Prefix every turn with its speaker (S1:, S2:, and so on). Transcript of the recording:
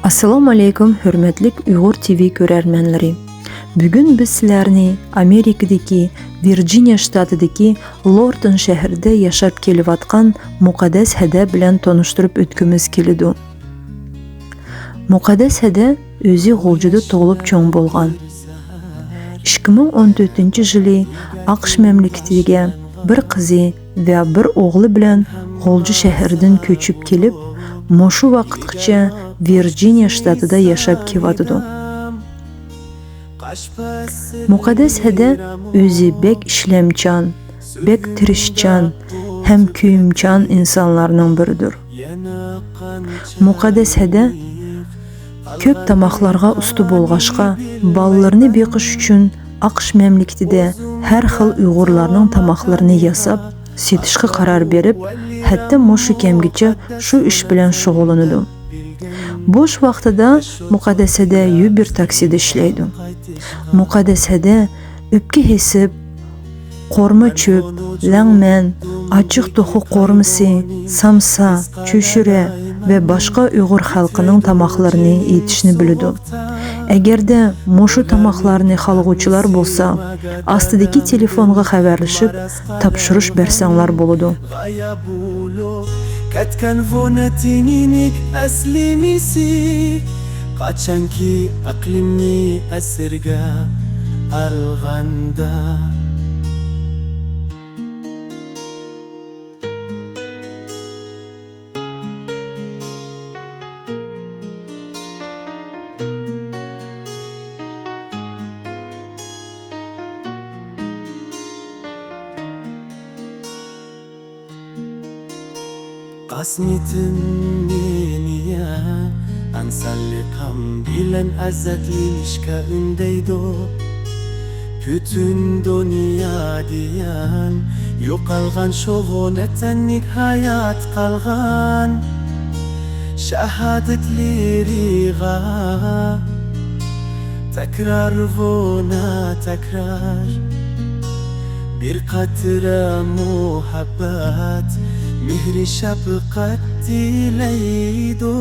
S1: Assalomu alaykum, hurmatli Uyg'ur TV ko'rarmanlari. Bugun biz sizlarni Amerikadagi Virginia shtatidagi Lorton shahrida yashab kelayotgan Muqaddas Hada bilan tanishtirib o'tgimiz keladi. Muqaddas Hada o'zi G'uljida tug'ilib cho'ng bo'lgan. 2014-yili AQSh mamlakatiga bir qizi va bir o'g'li bilan G'ulji shahridan ko'chib kelib, shu vaqtgacha Virginia shtatida yashab keladi. Muqaddas Hada o'zi bek ishlamchan, bek tirishchan, ham kuyimchan insonlarning biridir. Muqaddas Hada ko'p tamoqlarga usti bo'lg'ashqa, bolalarni beqish uchun AQSh mamlakatida har xil Uyg'urlarning tamoqlarini yasab, setishga qaror berib, hatto shu kamgacha shu ish bilan shug'ullanadi. Bo'sh vaqtida Muqaddas Hada Uber taksida ishlaydi. Muqaddas Hada o'pka hesib, qo'rma cho'p, langman, ochiq to'xu qo'rmisi, samsa, cho'shira va boshqa Uyg'ur xalqining tamoqlarini yetishni biladi. Agarda shu tamoqlarni xalquvchilar bo'lsa, astidagi telefonga xabarlashib, topshirish bersanglar bo'ladi.
S2: Katkan vonatinik aslimisi qachonki aqlimni asirga alg'anda qasmetim meniya ansalliqam bilan azadlishga undaydi butun dunyo diyan yo'qolgan sho'g'onatanlik hayot qolgan shahodatlariga takrar vona takrar bir qatra muhabbat mehri shafqat dilaydi